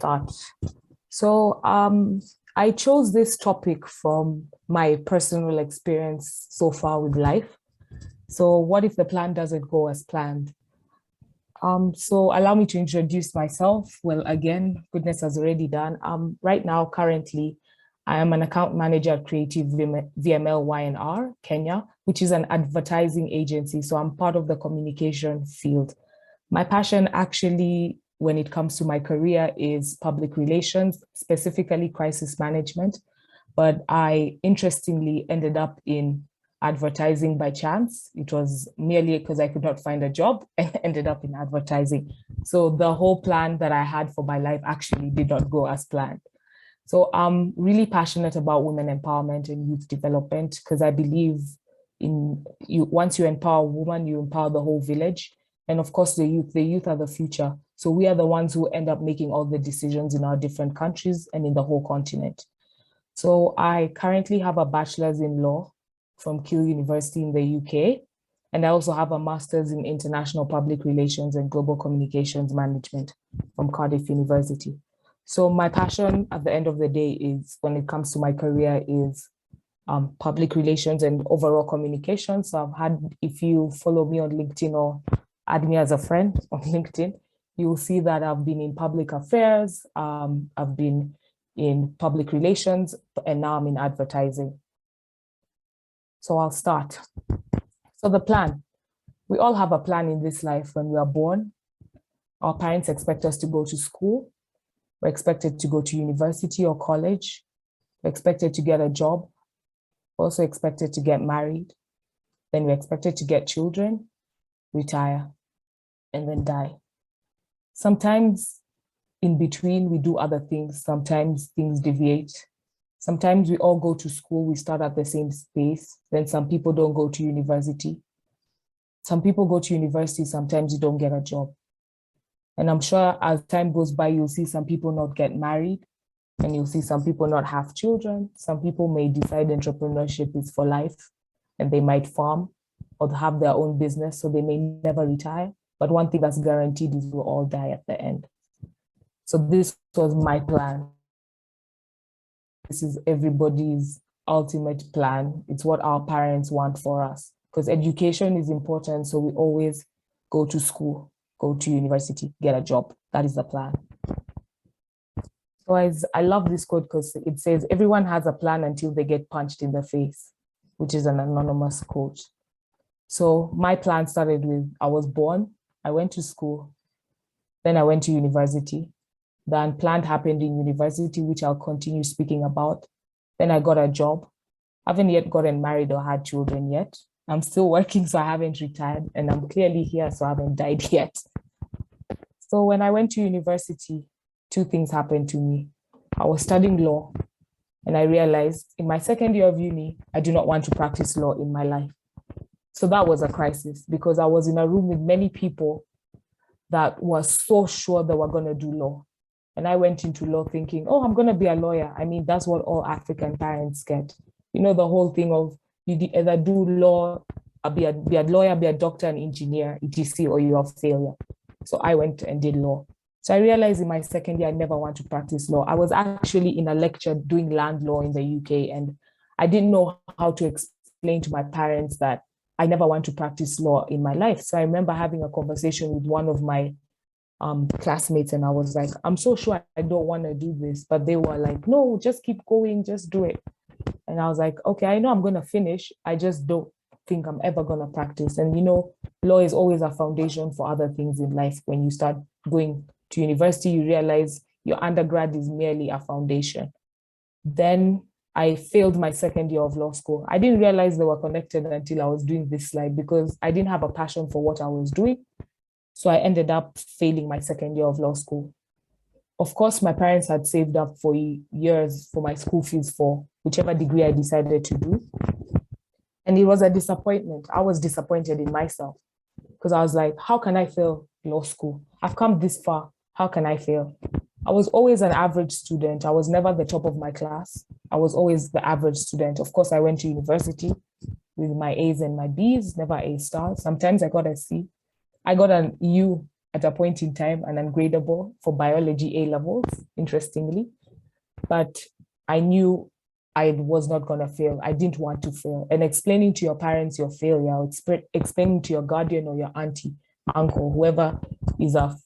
start. So I chose this topic from my personal experience so far with life. So what if the plan doesn't go as planned? So allow me to introduce myself. Well, again, goodness has already done. Right now, currently, I am an account manager at Creative VMLY&R, Kenya, which is an advertising agency. So I'm part of the communication field. My passion actually, when it comes to my career, is public relations, specifically crisis management. But I interestingly ended up in advertising by chance. It was merely because I could not find a job and ended up in advertising. So the whole plan that I had for my life actually did not go as planned. So I'm really passionate about women empowerment and youth development because I believe in you. Once you empower a woman, you empower the whole village. And of course, the youth are the future. So we are the ones who end up making all the decisions in our different countries and in the whole continent. So I currently have a bachelor's in law from Keele University in the UK. And I also have a master's in international public relations and global communications management from Cardiff University. So my passion at the end of the day is, when it comes to my career, is public relations and overall communication. So I've had, if you follow me on LinkedIn or add me as a friend on LinkedIn, you'll see that I've been in public affairs, I've been in public relations, and now I'm in advertising. So I'll start. So the plan. We all have a plan in this life when we are born. Our parents expect us to go to school. We're expected to go to university or college. We're expected to get a job. We're also expected to get married. Then we're expected to get children, retire, and then die. Sometimes in between, we do other things. Sometimes things deviate. Sometimes we all go to school, we start at the same space. Then some people don't go to university. Some people go to university, sometimes you don't get a job. And I'm sure as time goes by, you'll see some people not get married, and you'll see some people not have children. Some people may decide entrepreneurship is for life, and they might farm or have their own business, so they may never retire. But one thing that's guaranteed is we'll all die at the end. So this was my plan. This is everybody's ultimate plan. It's what our parents want for us, because education is important. So we always go to school, go to university, get a job. That is the plan. So I love this quote because it says, everyone has a plan until they get punched in the face, which is an anonymous quote. So my plan started with, I was born, I went to school, then I went to university. The unplanned happened in university, which I'll continue speaking about. Then I got a job. I haven't yet gotten married or had children yet. I'm still working, so I haven't retired, and I'm clearly here, so I haven't died yet. So when I went to university, two things happened to me. I was studying law, and I realized in my second year of uni, I do not want to practice law in my life. So that was a crisis, because I was in a room with many people that was so sure they were going to do law. And I went into law thinking, oh, I'm going to be a lawyer. I mean, that's what all African parents get. You know, the whole thing of you either do law, be a lawyer, be a doctor, an engineer, etc., or you're a failure. So I went and did law. So I realized in my second year, I never want to practice law. I was actually in a lecture doing land law in the UK, and I didn't know how to explain to my parents that I never want to practice law in my life. So I remember having a conversation with one of my classmates, and I was like, I'm so sure I don't want to do this. But they were like, no, just keep going, just do it. And I was like, okay, I know I'm going to finish. I just don't think I'm ever going to practice. And you know, law is always a foundation for other things in life. When you start going to university, you realize your undergrad is merely a foundation. Then I failed my second year of law school. I didn't realize they were connected until I was doing this slide, because I didn't have a passion for what I was doing. So I ended up failing my second year of law school. Of course, my parents had saved up for years for my school fees for whichever degree I decided to do. And it was a disappointment. I was disappointed in myself, because I was like, how can I fail law school? I've come this far. How can I fail? I was always an average student. I was never the top of my class. I was always the average student. Of course, I went to university with my A's and my B's, never A stars. Sometimes I got a C. I got an U at a point in time and ungradable for biology A levels, interestingly. But I knew I was not going to fail. I didn't want to fail. And explaining to your parents your failure, or explaining to your guardian or your auntie, uncle, whoever is a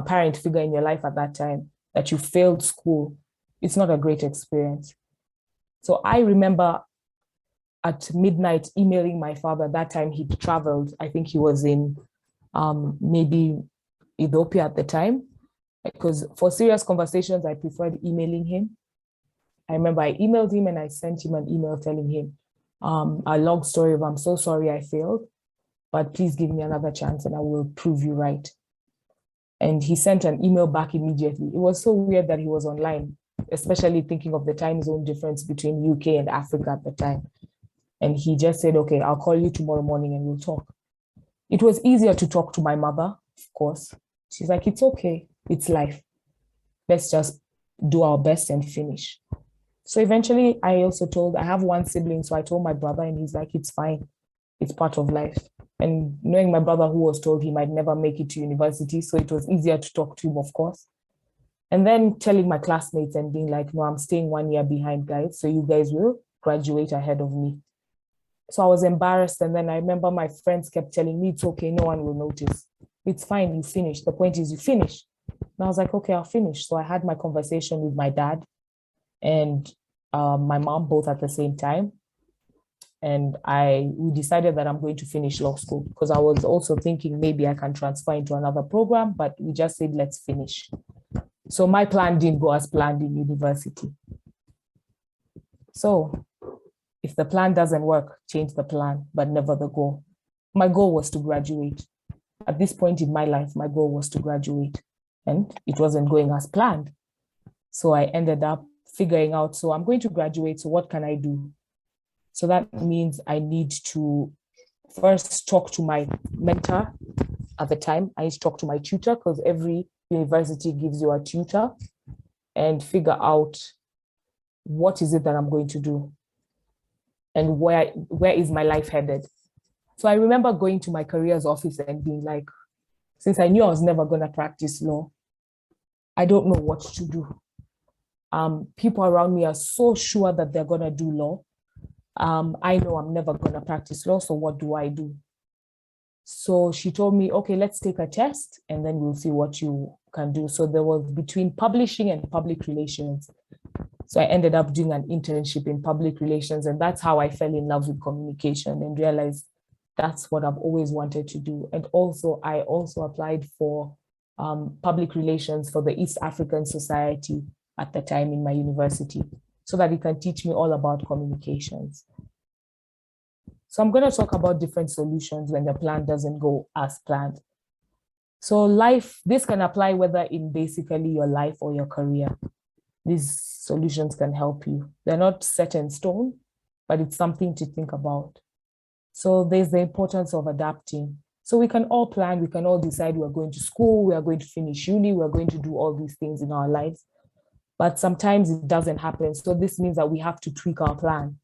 parent figure in your life at that time, that you failed school, it's not a great experience. So I remember at midnight emailing my father. That time he'd traveled. I think he was in maybe Ethiopia at the time, because for serious conversations, I preferred emailing him. I remember I emailed him and I sent him an email telling him a long story of, I'm so sorry I failed, but please give me another chance and I will prove you right. And he sent an email back immediately. It was so weird that he was online, especially thinking of the time zone difference between UK and Africa at the time. And he just said, okay, I'll call you tomorrow morning and we'll talk. It was easier to talk to my mother, of course. She's like, it's okay, it's life. Let's just do our best and finish. So eventually I have one sibling, so I told my brother and he's like, it's fine. It's part of life. And knowing my brother, who was told he might never make it to university, so it was easier to talk to him, of course. And then telling my classmates and being like, no, I'm staying 1 year behind, guys, so you guys will graduate ahead of me. So I was embarrassed. And then I remember my friends kept telling me, it's okay, no one will notice. It's fine, you finish. The point is you finish. And I was like, okay, I'll finish. So I had my conversation with my dad and my mom both at the same time. And we decided that I'm going to finish law school, because I was also thinking maybe I can transfer into another program, but we just said, let's finish. So my plan didn't go as planned in university. So if the plan doesn't work, change the plan, but never the goal. My goal was to graduate. At this point in my life, my goal was to graduate, and it wasn't going as planned. So I ended up figuring out, so I'm going to graduate, so what can I do? So that means I need to first talk to my mentor at the time. I need to talk to my tutor, because every university gives you a tutor, and figure out what is it that I'm going to do and where is my life headed. So I remember going to my careers office and being like, since I knew I was never going to practice law, I don't know what to do. People around me are so sure that they're going to do law. I know I'm never going to practice law, so what do I do? So she told me, okay, let's take a test and then we'll see what you can do. So there was between publishing and public relations. So I ended up doing an internship in public relations, and that's how I fell in love with communication and realized that's what I've always wanted to do. And also, I also applied for public relations for the East African Society at the time in my university, so that it can teach me all about communications. So I'm going to talk about different solutions when the plan doesn't go as planned. So this can apply whether in basically your life or your career. These solutions can help you. They're not set in stone, but it's something to think about. So there's the importance of adapting. So we can all plan, we can all decide we're going to school, we are going to finish uni, we're going to do all these things in our lives. But sometimes it doesn't happen. So this means that we have to tweak our plan.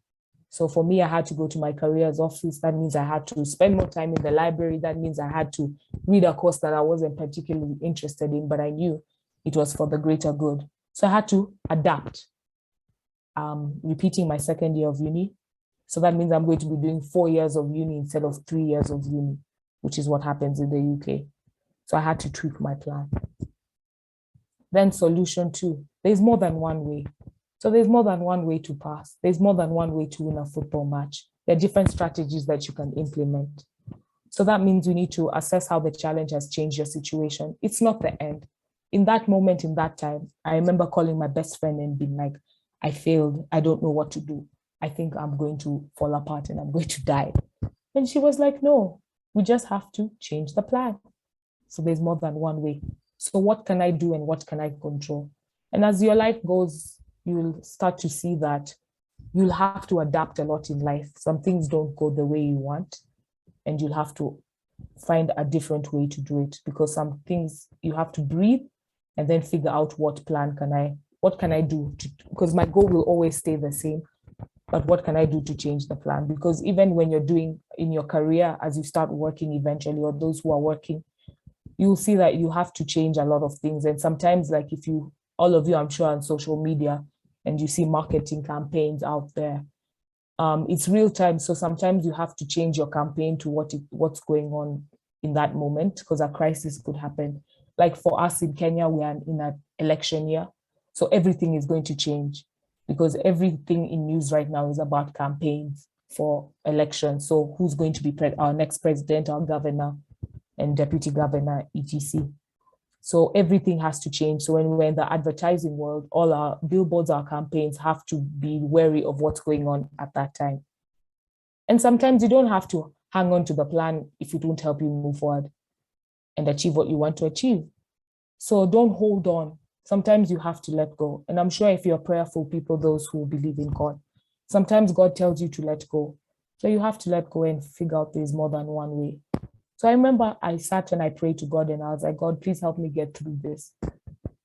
So for me, I had to go to my careers office. That means I had to spend more time in the library. That means I had to read a course that I wasn't particularly interested in, but I knew it was for the greater good. So I had to adapt, repeating my second year of uni. So that means I'm going to be doing 4 years of uni instead of 3 years of uni, which is what happens in the UK. So I had to tweak my plan. Then solution 2, there's more than one way. So there's more than one way to pass. There's more than one way to win a football match. There are different strategies that you can implement. So that means you need to assess how the challenge has changed your situation. It's not the end. In that moment, in that time, I remember calling my best friend and being like, I failed. I don't know what to do. I think I'm going to fall apart and I'm going to die. And she was like, no, we just have to change the plan. So there's more than one way. So what can I do and what can I control? And as your life goes, you'll start to see that you'll have to adapt a lot in life. Some things don't go the way you want, and you'll have to find a different way to do it, because some things you have to breathe and then figure out what can I do because my goal will always stay the same, but what can I do to change the plan? Because even when you're doing in your career, as you start working eventually, or those who are working, you'll see that you have to change a lot of things. And sometimes, like if you, all of you, I'm sure, on social media, and you see marketing campaigns out there, it's real time. So sometimes you have to change your campaign to what's going on in that moment, because a crisis could happen. Like for us in Kenya, we are in an election year. So everything is going to change, because everything in news right now is about campaigns for elections. So who's going to be our next president, our governor, and deputy governor, etc. So everything has to change. So when we're in the advertising world, all our billboards, our campaigns have to be wary of what's going on at that time. And sometimes you don't have to hang on to the plan if it won't help you move forward and achieve what you want to achieve. So don't hold on. Sometimes you have to let go. And I'm sure if you're prayerful people, those who believe in God, sometimes God tells you to let go. So you have to let go and figure out there's more than one way. So I remember I sat and I prayed to God and I was like, God, please help me get through this.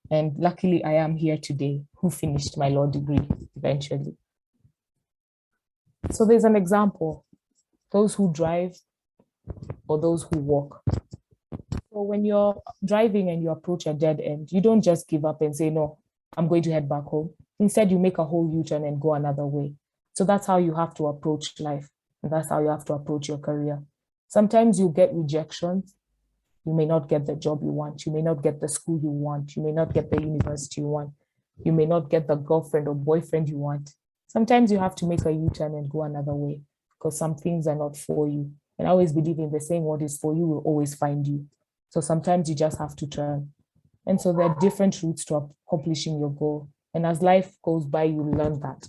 And luckily I am here today, who finished my law degree eventually. So there's an example, those who drive or those who walk. So when you're driving and you approach a dead end, you don't just give up and say, no, I'm going to head back home. Instead, you make a whole U-turn and go another way. So that's how you have to approach life. And that's how you have to approach your career. Sometimes you get rejections. You may not get the job you want. You may not get the school you want. You may not get the university you want. You may not get the girlfriend or boyfriend you want. Sometimes you have to make a U-turn and go another way, because some things are not for you. And I always believe in the saying, what is for you will always find you. So sometimes you just have to turn. And so there are different routes to accomplishing your goal. And as life goes by, you learn that.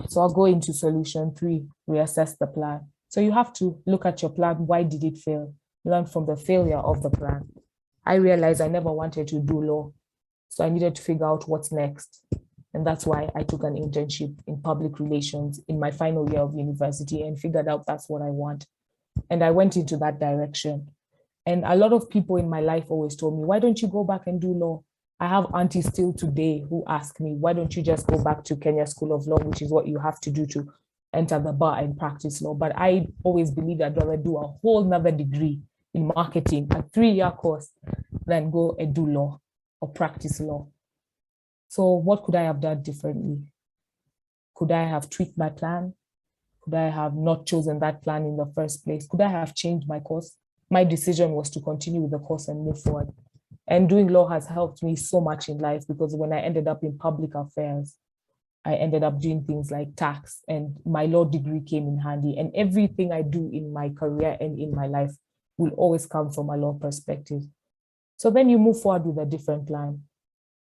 So I'll go into solution 3, reassess the plan. So you have to look at your plan. Why did it fail? Learn from the failure of the plan. I realized I never wanted to do law. So I needed to figure out what's next. And that's why I took an internship in public relations in my final year of university and figured out that's what I want. And I went into that direction. And a lot of people in my life always told me, why don't you go back and do law? I have aunties still today who ask me, why don't you just go back to Kenya School of Law, which is what you have to do to enter the bar and practice law. But I always believed I'd rather do a whole nother degree in marketing, a 3-year course, than go and do law or practice law. So what could I have done differently? Could I have tweaked my plan? Could I have not chosen that plan in the first place? Could I have changed my course? My decision was to continue with the course and move forward. And doing law has helped me so much in life, because when I ended up in public affairs, I ended up doing things like tax, and my law degree came in handy. And everything I do in my career and in my life will always come from a law perspective. So then you move forward with a different plan.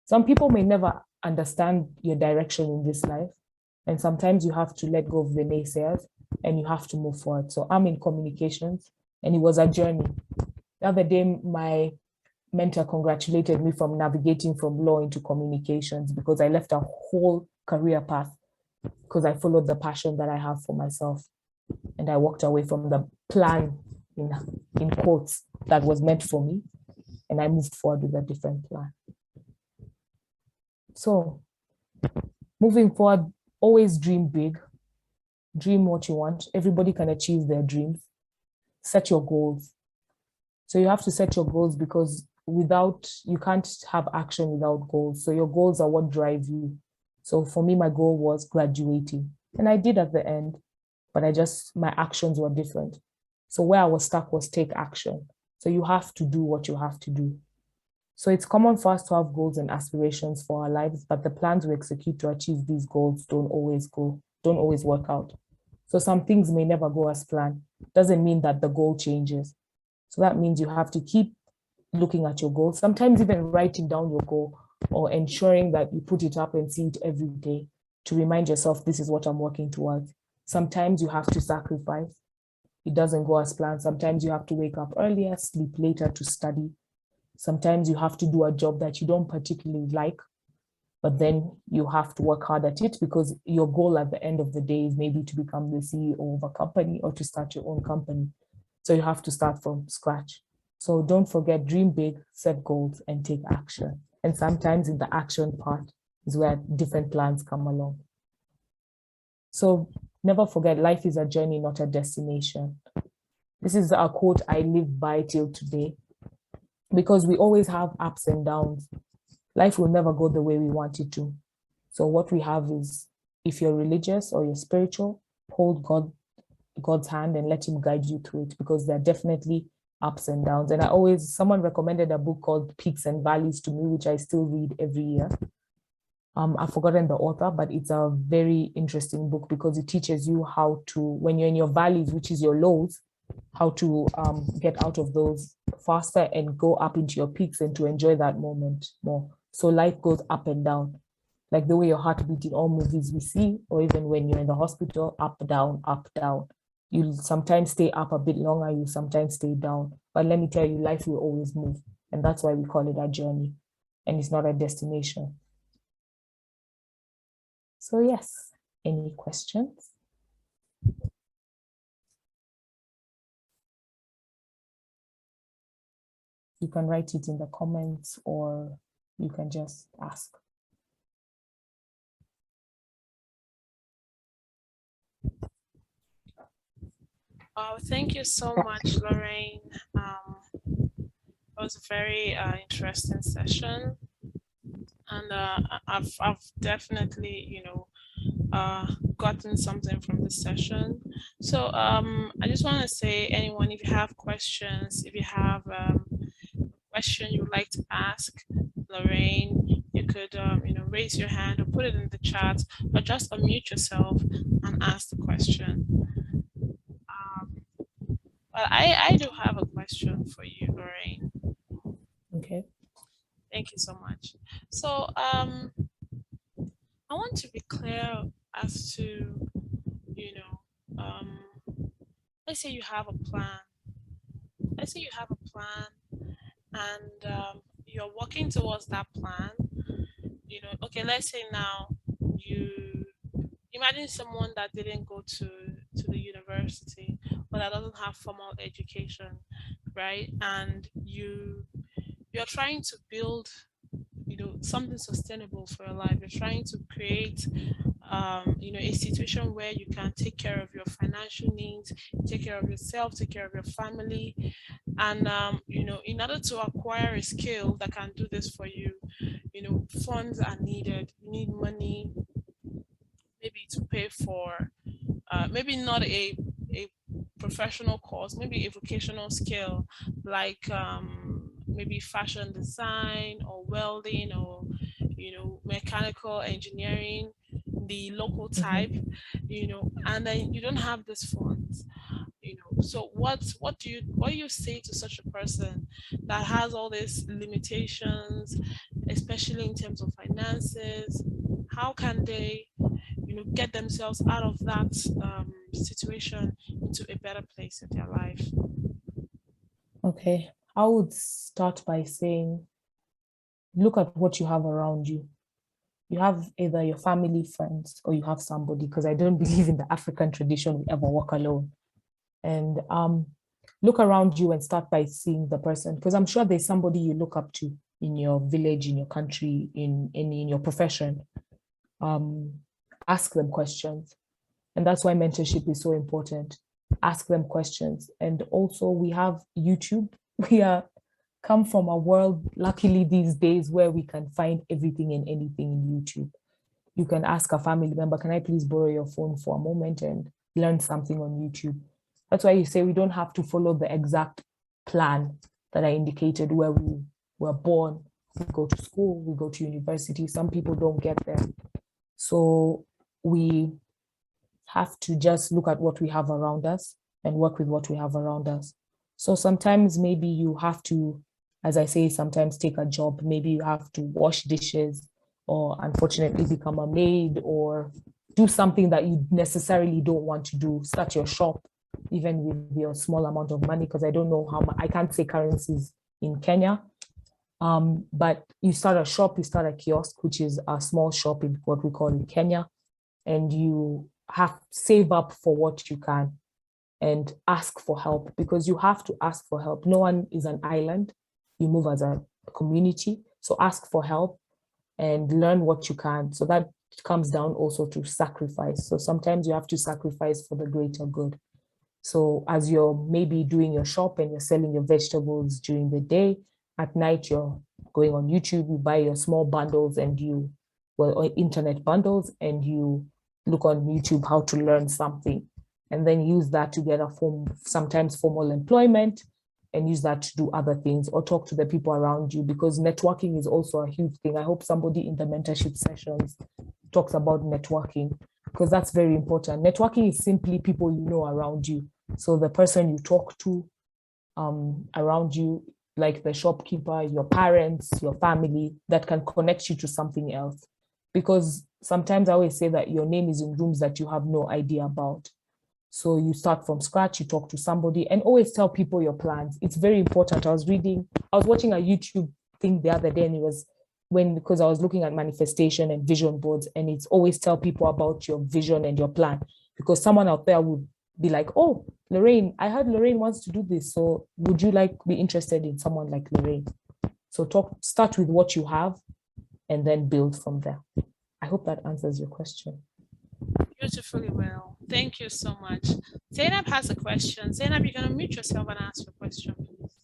Some people may never understand your direction in this life. And sometimes you have to let go of the naysayers and you have to move forward. So I'm in communications, and it was a journey. The other day, my mentor congratulated me from navigating from law into communications, because I left a whole career path because I followed the passion that I have for myself. And I walked away from the plan, in quotes, that was meant for me. And I moved forward with a different plan. So moving forward, always dream big. Dream what you want. Everybody can achieve their dreams. Set your goals. So you have to set your goals, because you can't have action without goals. So your goals are what drive you. So for me, my goal was graduating, and I did at the end, but my actions were different. So where I was stuck was take action. So you have to do what you have to do. So it's common for us to have goals and aspirations for our lives, but the plans we execute to achieve these goals don't always work out. So some things may never go as planned. Doesn't mean that the goal changes. So that means you have to keep looking at your goals, sometimes even writing down your goal, or ensuring that you put it up and see it every day to remind yourself, this is what I'm working towards. Sometimes you have to sacrifice. It doesn't go as planned. Sometimes you have to wake up earlier, sleep later to study. Sometimes you have to do a job that you don't particularly like, but then you have to work hard at it, because your goal at the end of the day is maybe to become the CEO of a company or to start your own company. So you have to start from scratch. So don't forget, dream big, set goals, and take action. And sometimes in the action part is where different plans come along. So never forget, life is a journey, not a destination. This is a quote I live by till today, because we always have ups and downs. Life will never go the way we want it to. So what we have is, if you're religious or you're spiritual, hold God's hand and let him guide you through it, because there are definitely ups and downs. And someone recommended a book called Peaks and Valleys to me, which I still read every year. I've forgotten the author, but it's a very interesting book because it teaches you how to, when you're in your valleys, which is your lows, how to get out of those faster and go up into your peaks and to enjoy that moment more. So life goes up and down, like the way your heart beats in all movies we see, or even when you're in the hospital, up, down, up, down. You'll sometimes stay up a bit longer, you sometimes stay down. But let me tell you, life will always move. And that's why we call it a journey, and it's not a destination. So yes, any questions? You can write it in the comments or you can just ask. Oh, thank you so much, Lorraine. It was a very interesting session, and I've definitely, gotten something from this session. So I just want to say, anyone, if you have questions, if you have a question you'd like to ask Lorraine, you could, raise your hand or put it in the chat, or just unmute yourself and ask the question. Well, I do have a question for you, Lorraine. Okay. Thank you so much. So I want to be clear as to, let's say you have a plan. Let's say you have a plan and you're working towards that plan. Okay, let's say now you imagine someone that didn't go to the university or that doesn't have formal education, right? And you're trying to build something sustainable for your life. You're trying to create a situation where you can take care of your financial needs, take care of yourself, take care of your family, and in order to acquire a skill that can do this for you, funds are needed. You need money, maybe to pay for maybe not a professional course, maybe a vocational skill like maybe fashion design or welding or mechanical engineering, the local type, and then you don't have this funds. So what do you say to such a person that has all these limitations, especially in terms of finances? How can they get themselves out of that situation into a better place in their life? Okay. I would start by saying, look at what you have around you. You have either your family, friends, or you have somebody, because I don't believe in the African tradition we ever walk alone. And look around you and start by seeing the person, because I'm sure there's somebody you look up to in your village, in your country, in your profession. Ask them questions. And that's why mentorship is so important. Ask them questions. And also we have YouTube. We are come from a world, luckily these days, where we can find everything and anything in YouTube. You can ask a family member, can I please borrow your phone for a moment and learn something on YouTube? That's why you say we don't have to follow the exact plan that I indicated, where we were born, we go to school, we go to university. Some people don't get there. So we have to just look at what we have around us and work with what we have around us. So sometimes maybe you have to, as I say, sometimes take a job. Maybe you have to wash dishes, or unfortunately become a maid, or do something that you necessarily don't want to do. Start your shop, even with your small amount of money, because I don't know how much, I can't say currencies in Kenya. But you start a shop, you start a kiosk, which is a small shop in what we call in Kenya, and you have save up for what you can and ask for help, because you have to ask for help. No one is an island. You move as a community. So ask for help and learn what you can. So that comes down also to sacrifice. So sometimes you have to sacrifice for the greater good. So as you're maybe doing your shop and you're selling your vegetables during the day, at night you're going on YouTube, you buy your small bundles and or internet bundles, and you look on YouTube how to learn something, and then use that to get sometimes formal employment, and use that to do other things or talk to the people around you, because networking is also a huge thing. I hope somebody in the mentorship sessions talks about networking, because that's very important. Networking is simply people you know around you. So the person you talk to around you, like the shopkeeper, your parents, your family, that can connect you to something else. Because sometimes I always say that your name is in rooms that you have no idea about. So you start from scratch, you talk to somebody, and always tell people your plans. It's very important. I was watching a YouTube thing the other day, and it was because I was looking at manifestation and vision boards, and it's always tell people about your vision and your plan, because someone out there would be like, oh, Lorraine, I heard Lorraine wants to do this. So would you be interested in someone like Lorraine? So start with what you have and then build from there. I hope that answers your question. Beautifully well. Thank you so much. Zainab has a question. Zainab, you're going to mute yourself and ask your question, please.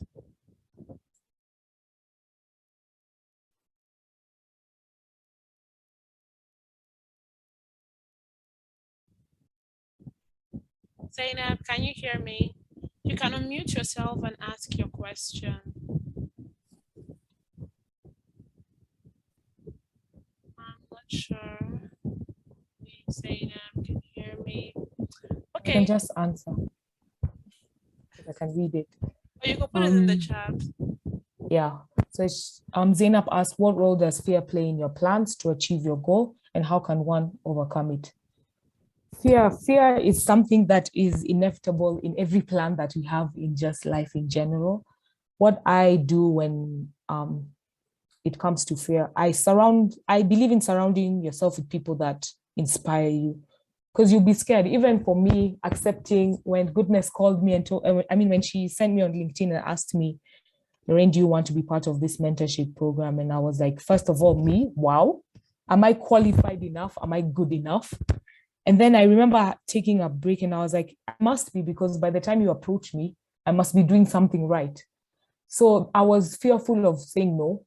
Zainab, can you hear me? You can unmute yourself and ask your question. I'm not sure. Zainab, can you hear me? Okay. I can just answer. I can read it. Or you can put it in the chat. Yeah. So Zainab asked, what role does fear play in your plans to achieve your goal, and how can one overcome it? Fear is something that is inevitable in every plan that we have in just life in general. What I do when it comes to fear, I believe in surrounding yourself with people that inspire you, because you'll be scared. Even for me, accepting when Goodness called me and when she sent me on LinkedIn and asked me, Lorraine, do you want to be part of this mentorship program? And I was like, first of all, me, wow, am I qualified enough? Am I good enough? And then I remember taking a break and I was like, I must be, because by the time you approach me, I must be doing something right. So I was fearful of saying no.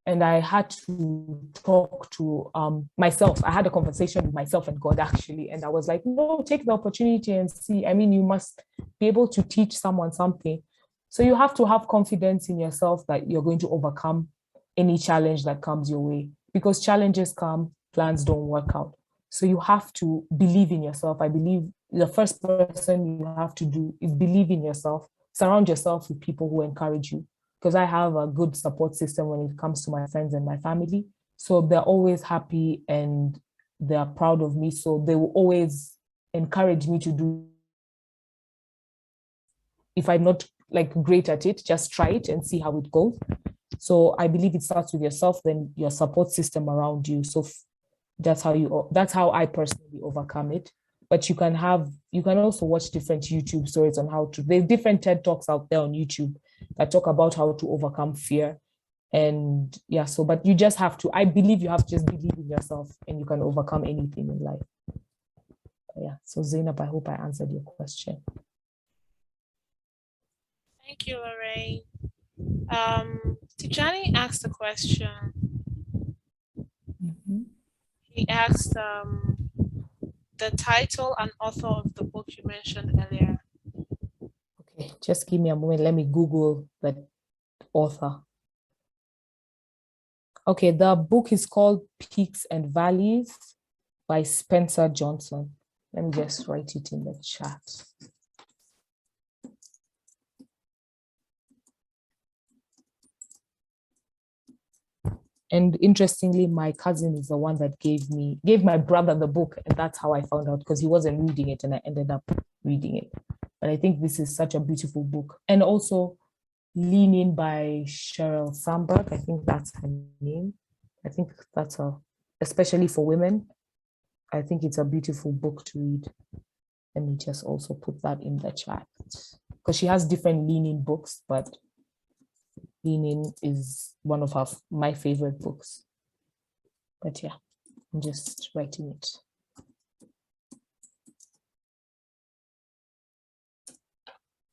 And I had to talk to myself. I had a conversation with myself and God, actually. And I was like, no, take the opportunity and see. I mean, you must be able to teach someone something. So you have to have confidence in yourself that you're going to overcome any challenge that comes your way, because challenges come, plans don't work out. So you have to believe in yourself. I believe the first person you have to do is believe in yourself. Surround yourself with people who encourage you, because I have a good support system when it comes to my friends and my family. So they're always happy and they're proud of me. So they will always encourage me to do. If I'm not great at it, just try it and see how it goes. So I believe it starts with yourself, then your support system around you. So that's how I personally overcome it. But you can also watch different YouTube stories on how to. There's different TED Talks out there on YouTube that talk about how to overcome fear. And yeah, but you just have to, I believe you have to just believe in yourself and you can overcome anything in life. Yeah. So Zainab, I hope I answered your question. Thank you, Lorraine. Tijani asked a question. He asked the title and author of the book you mentioned earlier. Okay, just give me a moment. Let me Google the author. Okay, the book is called Peaks and Valleys by Spencer Johnson. Let me just write it in the chat. And interestingly, my cousin is the one that gave my brother the book. And that's how I found out, because he wasn't reading it and I ended up reading it. But I think this is such a beautiful book. And also Lean In by Sheryl Sandberg. I think that's her name. I think that's especially for women. I think it's a beautiful book to read. Let me just also put that in the chat, because she has different Lean In books, but Lean In is one of my favorite books. But yeah, I'm just writing it.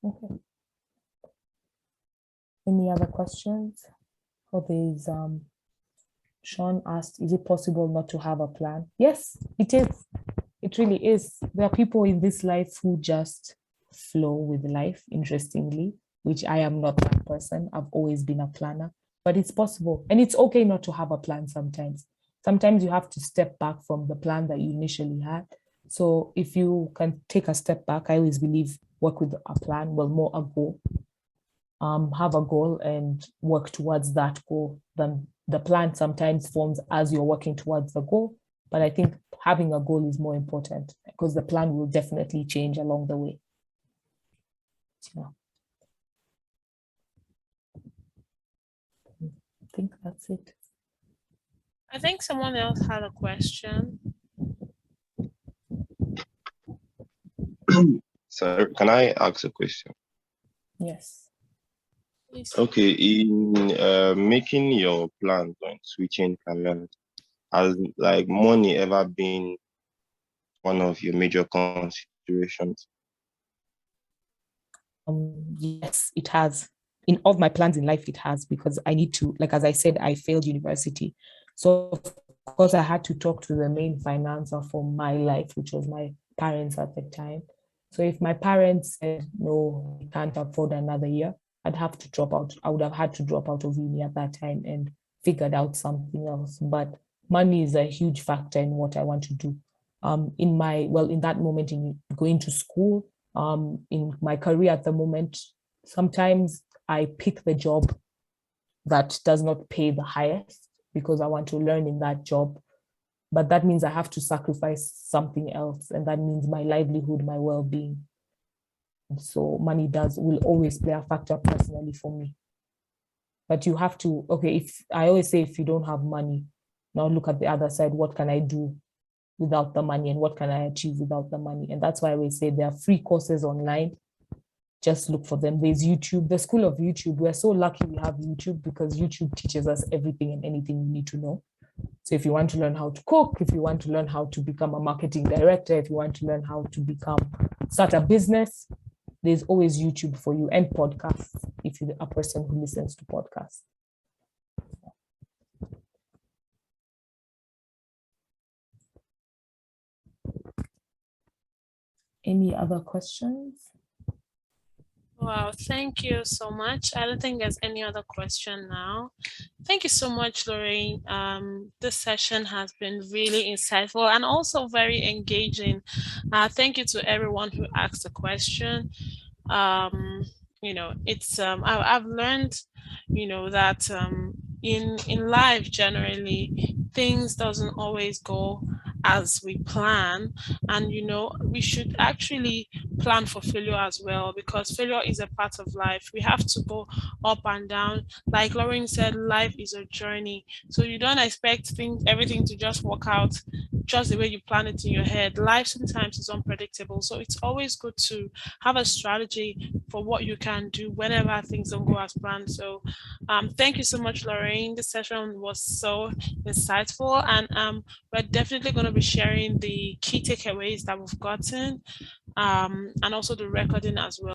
Okay. Any other questions? Oh, there's Sean asked, is it possible not to have a plan? Yes, it is. It really is. There are people in this life who just flow with life, interestingly, which I am not that person. I've always been a planner, but it's possible. And it's okay not to have a plan sometimes. Sometimes you have to step back from the plan that you initially had. So if you can take a step back, I always believe work with a plan, well, more a goal. Have a goal and work towards that goal. Then the plan sometimes forms as you're working towards the goal. But I think having a goal is more important because the plan will definitely change along the way. Yeah. I think that's it. I think someone else had a question. So can I ask a question? Yes. Please. Okay, in making your plans on switching careers, has like money ever been one of your major considerations? Yes, it has. In all of my plans in life, it has, because I need to, like, as I said, I failed university. So of course I had to talk to the main financer for my life, which was my parents at the time. So if my parents said, no, we can't afford another year, I'd have to drop out. I would have had to drop out of uni at that time and figured out something else. But money is a huge factor in what I want to do. In that moment in going to school, in my career at the moment, sometimes I pick the job that does not pay the highest because I want to learn in that job. But that means I have to sacrifice something else. And that means my livelihood, my well-being. So money will always play a factor personally for me. But you have to, okay, if I always say, if you don't have money, now look at the other side. What can I do without the money, and what can I achieve without the money? And that's why I always say there are free courses online. Just look for them. There's YouTube, the school of YouTube. We're so lucky we have YouTube because YouTube teaches us everything and anything you need to know. So if you want to learn how to cook, if you want to learn how to become a marketing director, if you want to learn how to start a business, there's always YouTube for you, and podcasts if you're a person who listens to podcasts. Any other questions? Wow, thank you so much. I don't think there's any other question now. Thank you so much, Lorraine. This session has been really insightful and also very engaging. Thank you to everyone who asked a question. I've learned, that in life generally things doesn't always go as we plan, and we should actually plan for failure as well, because failure is a part of life. We have to go up and down. Like Lorraine said, life is a journey, so you don't expect everything to just work out just the way you plan it in your head. Life sometimes is unpredictable, so it's always good to have a strategy for what you can do whenever things don't go as planned. So thank you so much, Lorraine. This session was so insightful, and we're definitely going to be sharing the key takeaways that we've gotten, and also the recording as well.